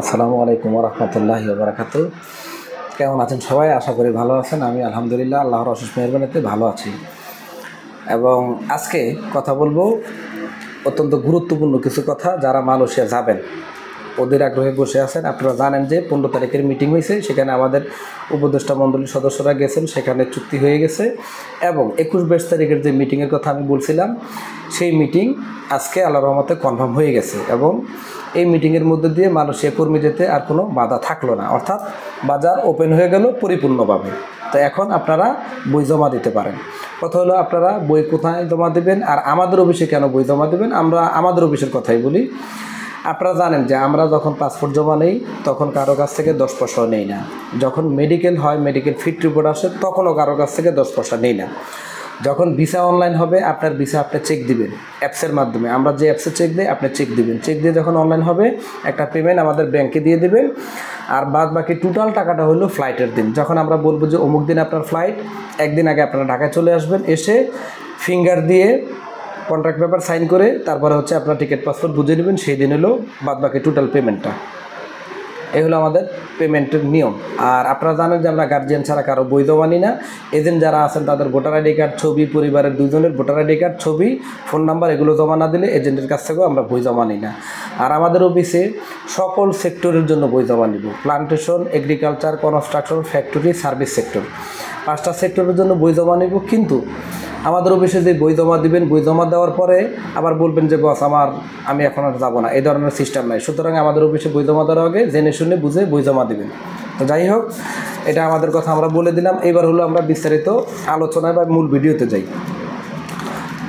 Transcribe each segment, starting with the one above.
আসসালামু আলাইকুম ওয়া রাহমাতুল্লাহি ওয়া বারাকাতুহু। কেমন আছেন সবাই? আশা করি ভালো আছেন। আমি আলহামদুলিল্লাহ আল্লাহর অশেষ মেহেরবানিতে ভালো আছি। এবং আজকে কথা বলবো অত্যন্ত গুরুত্বপূর্ণ কিছু কথা। যারা মালয়েশিয়া যাবেন ওদের আগ্রহে বসে আছেন। আপনারা জানেন যে 15 তারিখের মিটিং হয়েছে, সেখানে আমাদের উপদেষ্টা মণ্ডলীর সদস্যরা গেছেন, সেখানে চুক্তি হয়ে গেছে। এবং 21-22 তারিখের যে মিটিংয়ের কথা আমি বলছিলাম, সেই মিটিং আজকে আল্লাহর রহমতে কনফার্ম হয়ে গেছে। এবং এই মিটিংয়ের মধ্যে দিয়ে মালয়েশিয়া কর্মী যেতে আর কোনো বাধা থাকলো না, অর্থাৎ বাজার ওপেন হয়ে গেল পরিপূর্ণভাবে। তো এখন আপনারা বই জমা দিতে পারেন। কথা হলো, আপনারা বই কোথায় জমা দেবেন আর আমাদের অফিসে কেন বই জমা দেবেন? আমরা আমাদের অফিসের কথাই বলি। আপনারা জানেন যে আমরা যখন পাসপোর্ট জমা নেই তখন কারো কাছ থেকে 10 পয়সাও নেই না। যখন মেডিকেল হয়, মেডিকেল ফিট রিপোর্ট আসে, তখনও কারো কাছ থেকে 10 পয়সা নেই না। যখন ভিসা অনলাইন হবে, আপনার ভিসা আপনি চেক দিবেন অ্যাপসের মাধ্যমে। আমরা যে অ্যাপসে চেক দিই, আপনি চেক দিবেন। চেক দিয়ে যখন অনলাইন হবে, একটা পেমেন্ট আমাদের ব্যাংকে দিয়ে দেবেন। আর বাদ বাকি টোটাল টাকাটা হলো ফ্লাইটের দিন। যখন আমরা বলবো যে অমুক দিন আপনার ফ্লাইট, একদিন আগে আপনারা ঢাকায় চলে আসবেন। এসে ফিঙ্গার দিয়ে কন্ট্রাক্ট পেপার সাইন করে তারপরে হচ্ছে আপনার টিকিট পাসপোর্ট বুঝে নেবেন। সেই দিন হলো বাদ বাকি টোটাল পেমেন্টটা। এই হলো আমাদের পেমেন্টের নিয়ম। আর আপনারা জানেন যে আমরা গার্জিয়ান ছাড়া কারো বই জমা নিই না। এজেন্ট যারা আছেন তাদের ভোটার আইডি কার্ড, ছবি, পরিবারের দুজনের ভোটার আইডি কার্ড, ছবি, ফোন নাম্বার এগুলো জমা না দিলে এজেন্টের কাছ থেকেও আমরা বই জমা নিই না। আর আমাদের অফিসে সকল সেক্টরের জন্য বই জমা নিব। Plantation, agriculture, construction, factory, service sector, 5টা সেক্টরের জন্য বই জমা নিব। কিন্তু আমাদের অফিসে যে বই জমা দিবেন, বই জমা দেওয়ার পরে আবার বলবেন যে বস আমি এখন আর যাবো না, এই ধরনের সিস্টেম নাই। সুতরাং আমাদের অফিসে বই জমা দেওয়ার আগে জেনে শুনে বুঝে বই জমা দিবেন। তো যাই হোক, এটা আমাদের কথা আমরা বলে দিলাম। এবার হলো আমরা বিস্তারিত আলোচনায় বা মূল ভিডিওতে যাই।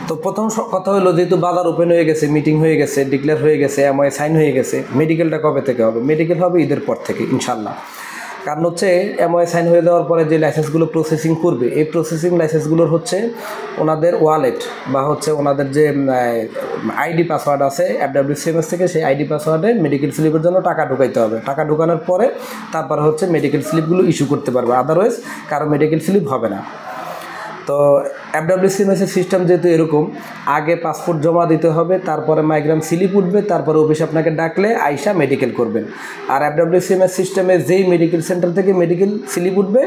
তো প্রথম কথা হলো, যেহেতু বাজার ওপেন হয়ে গেছে, মিটিং হয়ে গেছে, ডিক্লেয়ার হয়ে গেছে, এমওএ সাইন হয়ে গেছে, মেডিকেলটা কবে থেকে হবে? মেডিকেল হবে ঈদের পর থেকে ইনশাল্লাহ। কারণ হচ্ছে এমওএ সাইন হয়ে যাওয়ার পরে যে লাইসেন্সগুলো প্রসেসিং করবে, এই প্রসেসিং লাইসেন্সগুলোর হচ্ছে ওনাদের ওয়ালেট বা হচ্ছে ওনাদের যে আইডি পাসওয়ার্ড আছে FWCMS থেকে, সেই আইডি পাসওয়ার্ডে মেডিকেল স্লিপের জন্য টাকা ঢুকাইতে হবে। টাকা ঢুকানোর পরে তারপরে হচ্ছে মেডিকেল স্লিপগুলো ইস্যু করতে পারবে, আদারওয়াইজ কারো মেডিকেল স্লিপ হবে না। তো FWCMS-এর সিস্টেম যেহেতু এরকম, আগে পাসপোর্ট জমা দিতে হবে, তারপরে মাইগ্রাম স্লিপ উঠবে, তারপরে অফিসে আপনাকে ডাকলে আইসা মেডিকেল করবেন। আর FWCMS সিস্টেমে যেই মেডিকেল সেন্টার থেকে মেডিকেল স্লিপ উঠবে,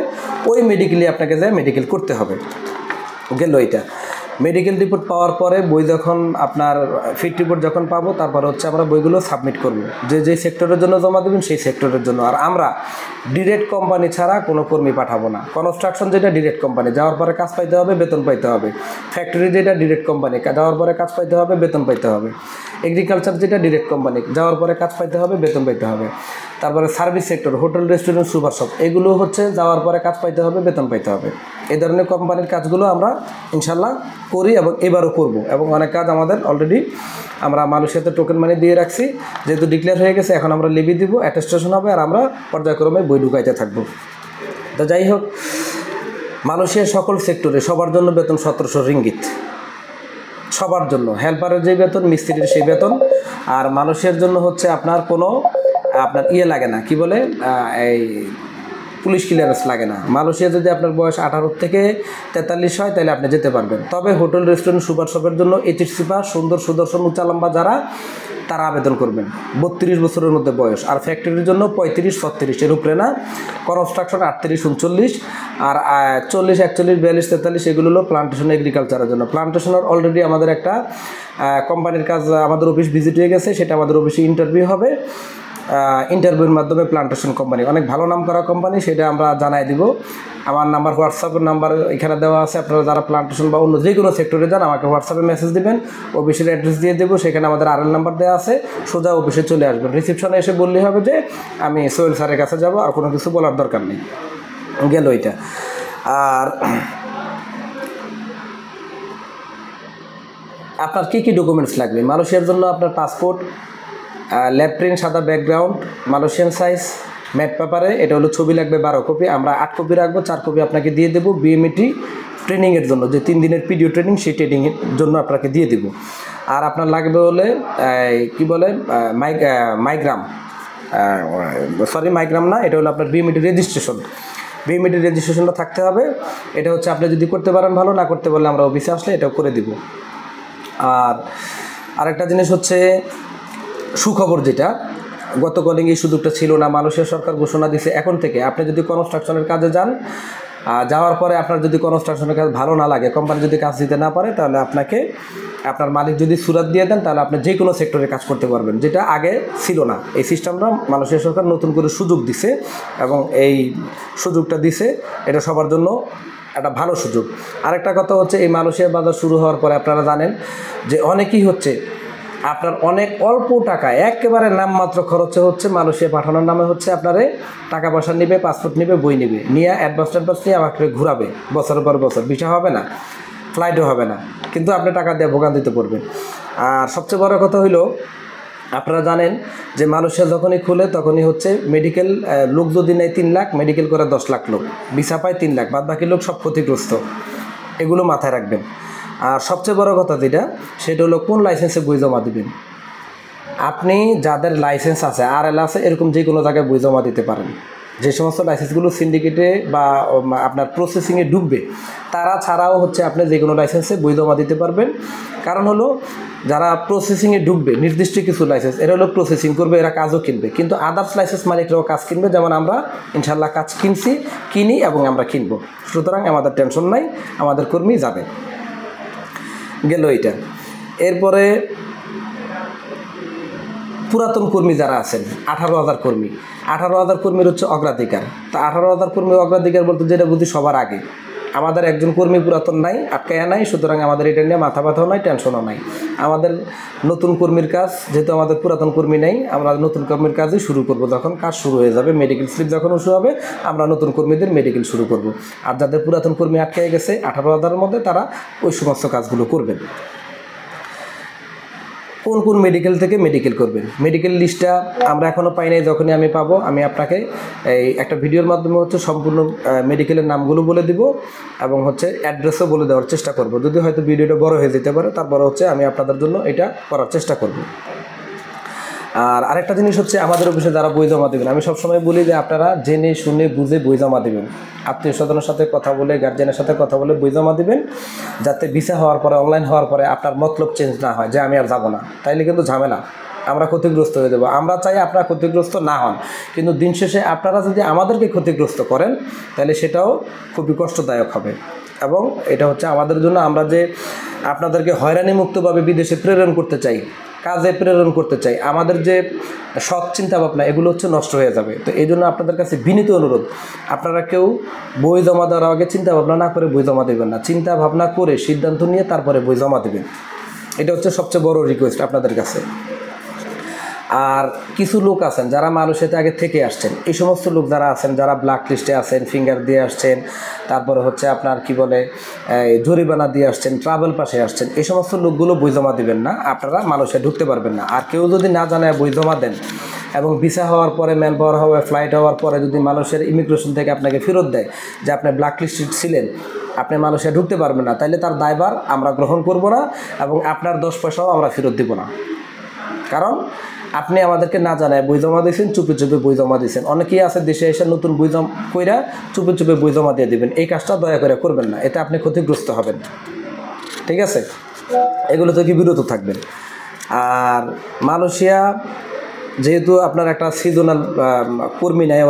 ওই মেডিকেলই আপনাকে যায় মেডিকেল করতে হবে। গেল এইটা। মেডিকেল রিপোর্ট পাওয়ার পরে বই যখন আপনার ফিট রিপোর্ট যখন পাবো, তারপরে হচ্ছে আমরা বইগুলো সাবমিট করব। যে সেক্টরের জন্য জমা দেবেন সেই সেক্টরের জন্য। আর আমরা ডিরেক্ট কোম্পানি ছাড়া কোনো কর্মী পাঠাবো না। কনস্ট্রাকশন যেটা ডিরেক্ট কোম্পানি, যাওয়ার পরে কাজ পাইতে হবে, বেতন পাইতে হবে। ফ্যাক্টরি যেটা ডিরেক্ট কোম্পানি, যাওয়ার পরে কাজ পাইতে হবে, বেতন পাইতে হবে। এগ্রিকালচার যেটা ডিরেক্ট কোম্পানি, যাওয়ার পরে কাজ পাইতে হবে, বেতন পাইতে হবে। তারপরে service sector, hotel, restaurant, super shop, এগুলো হচ্ছে যাওয়ার পরে কাজ পাইতে হবে, বেতন পাইতে হবে। এই ধরনের কোম্পানির কাজগুলো আমরা ইনশাল্লাহ করি এবং এবারও করব। এবং অনেক কাজ আমাদের অলরেডি আমরা মালয়েশিয়াতে টোকেন মানি দিয়ে রাখছি। যেহেতু ডিক্লেয়ার হয়ে গেছে, এখন আমরা লিভি দিব, অ্যাটেস্টেশন হবে, আর আমরা পর্যায়ক্রমে বই ঢুকাইতে থাকবো। তো যাই হোক, মালয়েশিয়ার সকল সেক্টরে সবার জন্য বেতন 1700 রিঙ্গিত, সবার জন্য। হেল্পারের যে বেতন, মিস্ত্রির সেই বেতন। আর মালয়েশিয়ার জন্য হচ্ছে আপনার কোনো ইয়ে লাগে না, কি বলে, এই পুলিশ ক্লিয়ারেন্স লাগে না। মালয়েশিয়া যদি আপনার বয়স 18 থেকে 43 হয়, তাহলে আপনি যেতে পারবেন। তবে হোটেল, রেস্টুরেন্ট, সুপার শপের জন্য HSC পাস, সুন্দর, সুদর্শন, উঁচা লম্বা যারা, তারা আবেদন করবেন 32 বছরের মধ্যে বয়স। আর ফ্যাক্টরির জন্য 35, 36 এর উপরে না। কনস্ট্রাকশন 38, 39, আর 40, 41, 42, 43 এগুলো হলো প্লান্টেশন, এগ্রিকালচারের জন্য। প্লান্টেশনের অলরেডি আমাদের একটা কোম্পানির কাজ আমাদের অফিস ভিজিট হয়ে গেছে, সেটা আমাদের অফিসে ইন্টারভিউ হবে। ইন্টারভিউর মাধ্যমে প্লান্টেশন কোম্পানি, অনেক ভালো নাম করা কোম্পানি, সেটা আমরা জানাই দিব। আমার নাম্বার, হোয়াটসঅ্যাপের নাম্বার এখানে দেওয়া আছে। আপনারা যারা প্লান্টেশন বা অন্য যে কোনো সেক্টরে যান, আমাকে হোয়াটসঅ্যাপে মেসেজ দিবেন, অফিসের অ্যাড্রেস দিয়ে দেবো। সেখানে আমাদের RL নাম্বার দেওয়া আছে, সোজা অফিসে চলে আসবেন। রিসেপশনে এসে বললেই হবে যে আমি সোহেল স্যারের কাছে যাব, আর কোনো কিছু বলার দরকার নেই। গেল এটা। আর আপনার কী কী ডকুমেন্টস লাগবে মালয়েশিয়ার জন্য? আপনার পাসপোর্ট, ল্যাব প্রিন্ট, সাদা ব্যাকগ্রাউন্ড, মালয়েশিয়ান সাইজ, ম্যাট পেপারে, এটা হলো ছবি লাগবে 12 কপি। আমরা 8 কপি রাখবো, 4 কপি আপনাকে দিয়ে দেবো BMET ট্রেনিংয়ের জন্য, যে 3 দিনের পিডিও ট্রেনিং, সেই ট্রেনিংয়ের জন্য আপনাকে দিয়ে দেবো। আর আপনার লাগবে হলে কি বলে, মাইগ্রাম না, এটা হলো আপনার BMET রেজিস্ট্রেশন। BMET রেজিস্ট্রেশনটা থাকতে হবে। এটা হচ্ছে আপনি যদি করতে পারেন ভালো, না করতে পারলে আমরা অফিসে আসলে এটাও করে দিব। আর আরেকটা জিনিস হচ্ছে সুখবর, যেটা গত কলিং এই সুযোগটা ছিল না, মালয়েশিয়া সরকার ঘোষণা দিছে এখন থেকে আপনি যদি কনস্ট্রাকশনের কাজে যান, যাওয়ার পরে আপনার যদি কনস্ট্রাকশনের কাজ ভালো না লাগে, কোম্পানি যদি কাজ দিতে না পারে, তাহলে আপনাকে আপনার মালিক যদি সুরাত দিয়ে দেন, তাহলে আপনি যে কোনো সেক্টরে কাজ করতে পারবেন, যেটা আগে ছিল না। এই সিস্টেমটা মালয়েশিয়া সরকার নতুন করে সুযোগ দিছে এবং এই সুযোগটা দিছে, এটা সবার জন্য একটা ভালো সুযোগ। আরেকটা কথা হচ্ছে, এই মালয়েশিয়া বাজার শুরু হওয়ার পরে আপনারা জানেন যে অনেকেই হচ্ছে আপনার অনেক অল্প টাকা একেবারে নামমাত্র খরচে হচ্ছে মালয়েশিয়া পাঠানোর নামে হচ্ছে আপনারে টাকা পয়সা নিবে, পাসপোর্ট নিবে, বই নিবে, নিয়ে অ্যাডভান্স নিয়ে আমাকে ঘুরাবে বছরের পর বছর। ভিসা হবে না, ফ্লাইটও হবে না, কিন্তু আপনি টাকা দিয়ে ভোগান্তিতে পড়বেন। আর সবচেয়ে বড় কথা হইল, আপনারা জানেন যে মালয়েশিয়া যখনই খুলে তখনই হচ্ছে মেডিকেল লোক যদি নেয় 3 লাখ, মেডিকেল করে 10 লাখ লোক, ভিসা পায় 3 লাখ, বাদ বাকি লোক সব ক্ষতিগ্রস্ত। এগুলো মাথায় রাখবেন। আর সবচেয়ে বড় কথা যেটা, সেটা হলো কোন লাইসেন্সে বই জমা দিবেন। আপনি যাদের লাইসেন্স আছে, RL আছে, এরকম যে কোনো জায়গায় বই জমা দিতে পারেন। যে সমস্ত লাইসেন্সগুলো সিন্ডিকেটে বা আপনার প্রসেসিংয়ে ঢুকবে, তারা ছাড়াও হচ্ছে আপনি যে কোনো লাইসেন্সে বই জমা দিতে পারবেন। কারণ হলো, যারা প্রসেসিংয়ে ঢুকবে নির্দিষ্ট কিছু লাইসেন্স, এরা হলো প্রসেসিং করবে, এরা কাজও কিনবে, কিন্তু আদার্স লাইসেন্স মালিকরাও কাজ কিনবে। যেমন আমরা ইনশাল্লাহ কাজ কিনি এবং আমরা কিনবো। সুতরাং আমাদের টেনশন নাই, আমাদের কর্মী যাবে। গেল এইটা। এরপরে পুরাতন কর্মী যারা আছেন, 18,000 কর্মী, 18,000 কর্মীর হচ্ছে অগ্রাধিকার। তা 18,000 কর্মী অগ্রাধিকার বলতে যেটা বুঝি সবার আগে। আমাদের একজন কর্মী পুরাতন নাই, আটকায়া নাই, সুতরাং আমাদের এটা নিয়ে মাথা ব্যথাও নাই, টেনশনও নাই। আমাদের নতুন কর্মীর কাজ, যেহেতু আমাদের পুরাতন কর্মী নেই, আমরা নতুন কর্মীর কাজই শুরু করব। যখন কাজ শুরু হয়ে যাবে, মেডিকেল স্লিপ যখন শুরু হবে, আমরা নতুন কর্মীদের মেডিকেল শুরু করব। আর যাদের পুরাতন কর্মী আটকায় গেছে 18,000-এর মধ্যে, তারা ওই সমস্ত কাজগুলো করবেন। কোন কোন মেডিকেল থেকে মেডিকেল করবেন, মেডিকেল লিস্টটা আমরা এখনও পাই নাই। যখনই আমি পাবো, আমি আপনাকে এই একটা ভিডিওর মাধ্যমে হচ্ছে সম্পূর্ণ মেডিকেলের নামগুলো বলে দিব এবং হচ্ছে অ্যাড্রেসও বলে দেওয়ার চেষ্টা করব। যদি হয়তো ভিডিওটা বড় হয়ে যেতে পারে, তারপরে হচ্ছে আমি আপনাদের জন্য এটা করার চেষ্টা করব। আর আরেকটা জিনিস হচ্ছে, আমাদের অফিসে যারা বই জমা দেবেন, আমি সবসময় বলি যে আপনারা জেনে শুনে বুঝে বই জমা দেবেন। আত্মীয় স্বজনের সাথে কথা বলে, গার্জেনের সাথে কথা বলে বই জমা দিবেন, যাতে ভিসা হওয়ার পরে, অনলাইন হওয়ার পরে আপনার মতলব চেঞ্জ না হয় যে আমি আর যাব না, তাইলে কিন্তু ঝামেলা, আমরা ক্ষতিগ্রস্ত হয়ে দেবো। আমরা চাই আপনারা ক্ষতিগ্রস্ত না হন, কিন্তু দিন শেষে আপনারা যদি আমাদেরকে ক্ষতিগ্রস্ত করেন, তাহলে সেটাও খুবই কষ্টদায়ক হবে। এবং এটা হচ্ছে আমাদের জন্য, আমরা যে আপনাদেরকে হয়রানি মুক্তভাবে বিদেশে প্রেরণ করতে চাই, কাজে প্রেরণ করতে চাই, আমাদের যে সৎ চিন্তা ভাবনা, এগুলো হচ্ছে নষ্ট হয়ে যাবে। তো এই জন্য আপনাদের কাছে বিনীত অনুরোধ, আপনারা কেউ বই জমা দেওয়ার আগে চিন্তা ভাবনা না করে বই জমা দেবেন না। চিন্তা ভাবনা করে সিদ্ধান্ত নিয়ে তারপরে বই জমা দেবেন। এটা হচ্ছে সবচেয়ে বড় রিকোয়েস্ট আপনাদের কাছে। আর কিছু লোক আছেন যারা মালয়েশিয়াতে আগে থেকে আসছেন, এই সমস্ত লোক যারা আছেন, যারা ব্ল্যাক লিস্টে আছেন, ফিঙ্গার দিয়ে আসছেন, তারপরে হচ্ছে আপনার কি বলে জরিমানা দিয়ে আসছেন, ট্রাভেল পাসে আসছেন, এই সমস্ত লোকগুলো বই জমা দিবেন না, আপনারা মালয়েশিয়া ঢুকতে পারবেন না। আর কেউ যদি না জানায় বই জমা দেন এবং ভিসা হওয়ার পরে, ম্যান পাওয়ার হওয়ার, ফ্লাইট হওয়ার পরে যদি মালয়েশিয়ার ইমিগ্রেশন থেকে আপনাকে ফেরত দেয় যে আপনি ব্ল্যাক লিস্টে ছিলেন, আপনি মালয়েশিয়া ঢুকতে পারবেন না, তাইলে তার দায়ভার আমরা গ্রহণ করব না এবং আপনার 10 পয়সাও আমরা ফেরত দিব না। কারণ আপনি আমাদেরকে না জানায় বই জমা দিয়েছেন, চুপে চুপে বই জমা দিয়েছেন। অনেকেই আছে দেশে এসে নতুন বই জমা কইরা চুপে চুপে বই জমা দিয়ে দেবেন। এই কাজটা দয়া করে করবেন না, এতে আপনি ক্ষতিগ্রস্ত হবেন। ঠিক আছে, এগুলো থেকে বিরত থাকবেন। আর মালয়েশিয়া যেহেতু আপনার একটা সিজনাল কর্মী নেয়,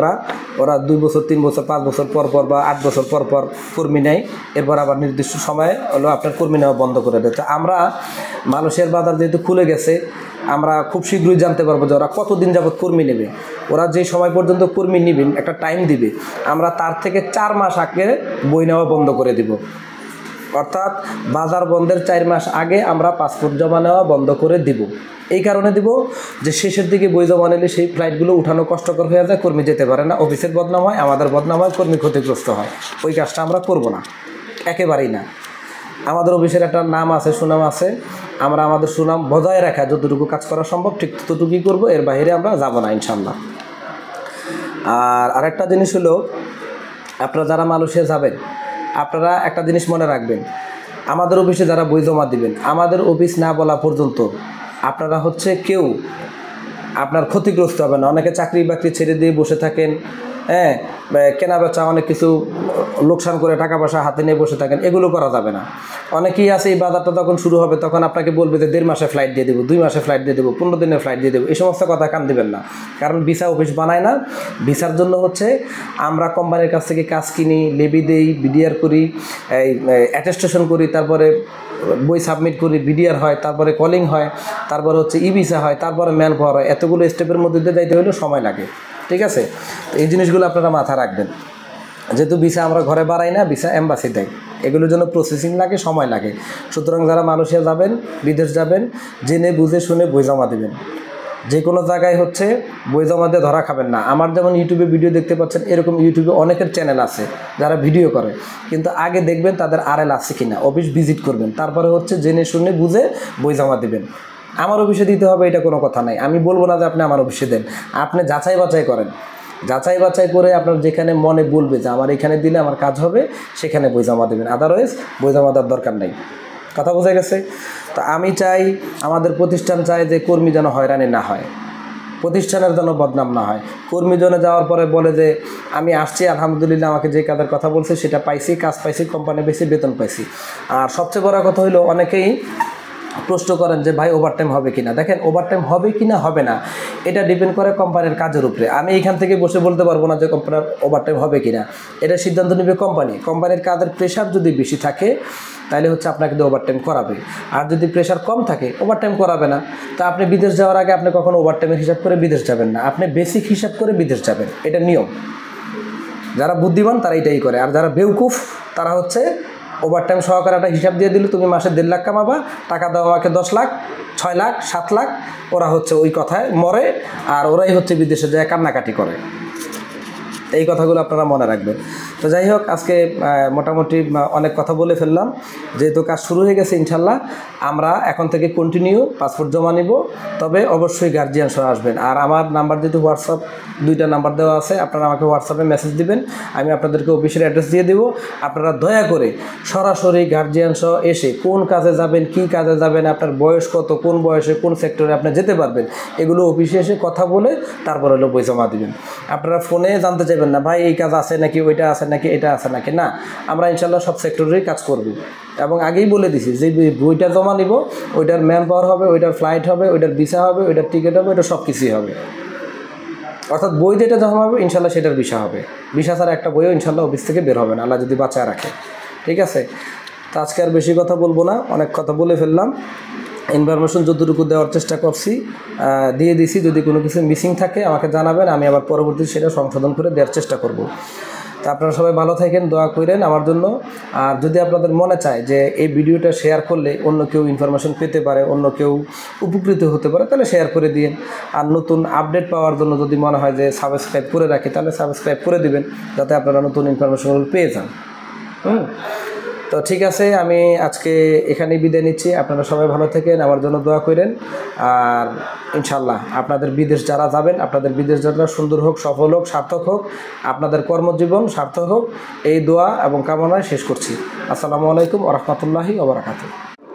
ওরা 2 বছর, 3 বছর, 5 বছর পর পর বা 8 বছর পর পর কর্মী নেয়, এরপর আবার নির্দিষ্ট সময়ে হলো আপনার কর্মী নেওয়া বন্ধ করে দেয়। তো আমরা মালয়েশিয়ার বাজার যেহেতু খুলে গেছে, আমরা খুব শীঘ্রই জানতে পারবো যে ওরা কতদিন যাবত কর্মী নেবে। ওরা যে সময় পর্যন্ত কর্মী নেবেন, একটা টাইম দিবে, আমরা তার থেকে 4 মাস আগে বই নেওয়া বন্ধ করে দিব। অর্থাৎ বাজার বন্ধের 4 মাস আগে আমরা পাসপোর্ট জমা নেওয়া বন্ধ করে দিব। এই কারণে দিব যে শেষের দিকে বই জমা নিলে সেই ফ্লাইটগুলো উঠানো কষ্টকর হয়ে যায়, কর্মী যেতে পারে না, অফিসের বদনাম হয়, আমাদের বদনাম হয়, কর্মী ক্ষতিগ্রস্ত হয়। ওই কাজটা আমরা করব না, একেবারেই না। আমাদের অফিসের একটা নাম আছে, সুনাম আছে, আমরা আমাদের সুনাম বজায় রাখা যতটুকু কাজ করা সম্ভব ঠিক ততটুকুই করবো, এর বাইরে আমরা যাব না ইনশাল্লাহ। আর আরেকটা জিনিস হলো, আপনারা যারা মালয়েশিয়া যাবেন, আপনারা একটা জিনিস মনে রাখবেন, আমাদের অফিসে যারা বই জমা দিবেন, আমাদের অফিস না বলা পর্যন্ত আপনারা হচ্ছে কেউ আপনার ক্ষতিগ্রস্ত হবে না। অনেকে চাকরি বাকরি ছেড়ে দিয়ে বসে থাকেন, হ্যাঁ, কেনা বেচা অনেক কিছু লোকসান করে টাকা পয়সা হাতে নিয়ে বসে থাকেন, এগুলো করা যাবে না। অনেকেই আছে এই বাজারটা যখন শুরু হবে তখন আপনাকে বলবে যে 1.5 মাসে ফ্লাইট দিয়ে দেবো, 2 মাসে ফ্লাইট দিয়ে দেবো, 15 দিনের ফ্লাইট দিয়ে দেবো। এই সমস্ত কথা কান দিবেন না, কারণ ভিসা অফিস বানায় না। ভিসার জন্য হচ্ছে আমরা কোম্পানির কাছ থেকে কাজ কিনি, লেবি দেই, বিডিআর করি, এই অ্যাটেস্টেশন করি, তারপরে বই সাবমিট করি, বিডিআর হয়, তারপরে কলিং হয়, তারপরে হচ্ছে ই ভিসা হয়, তারপরে ম্যান পাওয়ার হয়। এতগুলো স্টেপের মধ্যে দিয়ে যাইতে হলেও সময় লাগে, ঠিক আছে? তো এই জিনিসগুলো আপনারা মাথায় রাখবেন। যেহেতু ভিসা আমরা ঘরে বাড়াই না, ভিসা এম্বাসি দেয়, এগুলোর জন্য প্রসেসিং লাগে, সময় লাগে। সুতরাং যারা মালয়েশিয়া যাবেন, বিদেশ যাবেন, জেনে বুঝে শুনে বই জমা দেবেন। যে কোনো জায়গায় হচ্ছে বই জমা দিয়ে ধরা খাবেন না। আমার যেমন ইউটিউবে ভিডিও দেখতে পাচ্ছেন, এরকম ইউটিউবে অনেকের চ্যানেল আছে যারা ভিডিও করে, কিন্তু আগে দেখবেন তাদের আরএল আছে কিনা, অফিস ভিজিট করবেন, তারপরে হচ্ছে জেনে শুনে বুঝে বই জমা দেবেন। আমার অফিসে দিতে হবে এটা কোনো কথা নাই, আমি বলবো না যে আপনি আমার অফিসে দেন, আপনি যাচাই বাছাই করেন। যাচাই বাছাই করে আপনার যেখানে মনে বলবে যে আমার এখানে দিলে আমার কাজ হবে, সেখানে বই জমা দেবেন, আদারওয়াইজ বই জমা দেওয়ার দরকার নেই। কথা বোঝা গেছে? তো আমি চাই, আমাদের প্রতিষ্ঠান চায় যে কর্মী যেন হয়রানি না হয়, প্রতিষ্ঠানের যেন বদনাম না হয়। কর্মী জনে যাওয়ার পরে বলে যে আমি আসছি, আলহামদুলিল্লাহ আমাকে যে কাজের কথা বলছে সেটা পাইছি, কাজ পাইছি, কোম্পানি পেয়েছি, বেতন পাইছি। আর সবচেয়ে বড় কথা হলো, অনেকেই প্রশ্ন করেন যে ভাই ওভারটাইম হবে কিনা। দেখেন, ওভারটাইম হবে কিনা হবে না এটা ডিপেন্ড করে কোম্পানির কাজের উপরে। আমি এখান থেকে বসে বলতে পারবো না যে কোম্পানির ওভারটাইম হবে কিনা, এটা সিদ্ধান্ত নেবে কোম্পানি। কোম্পানির কাজের প্রেশার যদি বেশি থাকে তাহলে হচ্ছে আপনাকে দিয়ে ওভারটাইম করাবে, আর যদি প্রেশার কম থাকে ওভারটাইম করাবে না। তো আপনি বিদেশ যাওয়ার আগে আপনি কখনো ওভারটাইমের হিসাব করে বিদেশ যাবেন না, আপনি বেসিক হিসাব করে বিদেশ যাবেন, এটা নিয়ম। যারা বুদ্ধিমান তারা এটাই করে, আর যারা বেউকুফ তারা হচ্ছে ওভারটাইম সহকারে একটা হিসাব দিয়ে দিল, তুমি মাসে 1.5 লাখ কামাবা, টাকা দাও আমাকে 10 লাখ, 6 লাখ, 7 লাখ, ওরা হচ্ছে ওই কথায় মরে, আর ওরাই হচ্ছে বিদেশে যায় কান্নাকাটি করে। এই কথাগুলো আপনারা মনে রাখবেন। তো যাই হোক, আজকে মোটামুটি অনেক কথা বলে ফেললাম। যেহেতু কাজ শুরু হয়ে গেছে, ইনশাল্লাহ আমরা এখন থেকে কন্টিনিউ পাসপোর্ট জমা নিব, তবে অবশ্যই গার্জিয়ান সহ আসবেন। আর আমার নাম্বার যেহেতু হোয়াটসঅ্যাপ 2টা নাম্বার দেওয়া আছে, আপনারা আমাকে হোয়াটসঅ্যাপে মেসেজ দিবেন, আমি আপনাদেরকে অফিসের অ্যাড্রেস দিয়ে দেবো। আপনারা দয়া করে সরাসরি গার্জিয়ান সহ এসে কোন কাজে যাবেন, কি কাজে যাবেন, আপনার বয়স কত, কোন বয়সে কোন সেক্টরে আপনি যেতে পারবেন, এগুলো অফিসে এসে কথা বলে তারপর হলো বই জমা দেবেন। আপনারা ফোনে জানতে চাইবেন না ভাই এই কাজ আছে নাকি, ওইটা আছে নাকি, এটা আছে নাকি, না, আমরা ইনশাল্লাহ সব সেক্টরেই কাজ করব। এবং আগেই বলে দিছি যে বইটা জমা নিব, ওইটার ম্যান পাওয়ার হবে, ওইটার ফ্লাইট হবে, ওইটার ভিসা হবে, ওইটার টিকিট হবে, ওইটা সব কিছুই হবে। অর্থাৎ বই যেটা জমা হবে ইনশাল্লাহ সেটার ভিসা হবে, ভিসা ছাড়া একটা বইও ইনশাল্লাহ অফিস থেকে বের হবে না, আল্লাহ যদি বাঁচায় রাখে। ঠিক আছে? তো আজকে আর বেশি কথা বলবো না, অনেক কথা বলে ফেললাম। ইনফরমেশন যতটুকু দেওয়ার চেষ্টা করছি দিয়ে দিছি। যদি কোনো কিছু মিসিং থাকে আমাকে জানাবেন, আমি আবার পরবর্তী সেটা সংশোধন করে দেওয়ার চেষ্টা করব। তা আপনারা সবাই ভালো থাকেন, দোয়া করেন আমার জন্য। আর যদি আপনাদের মনে চায় যে এই ভিডিওটা শেয়ার করলে অন্য কেউ ইনফরমেশন পেতে পারে, অন্য কেউ উপকৃত হতে পারে, তাহলে শেয়ার করে দিন। আর নতুন আপডেট পাওয়ার জন্য যদি মনে হয় যে সাবস্ক্রাইব করে রাখি, তাহলে সাবস্ক্রাইব করে দিবেন, যাতে আপনারা নতুন ইনফরমেশনগুলো পেয়ে যান। তো ঠিক আছে, আমি আজকে এখানেই বিদায় নিচ্ছি। আপনারা সবাই ভালো থাকেন, আমার জন্য দোয়া করেন। আর ইনশাল্লাহ আপনাদের বিদেশ যারা যাবেন, আপনাদের বিদেশ যাত্রা সুন্দর হোক, সফল হোক, সার্থক হোক, আপনাদের কর্মজীবন সার্থক হোক, এই দোয়া এবং কামনায় শেষ করছি। আসসালামু আলাইকুম ওয়া রাহমাতুল্লাহি ওয়া বারাকাতুহু।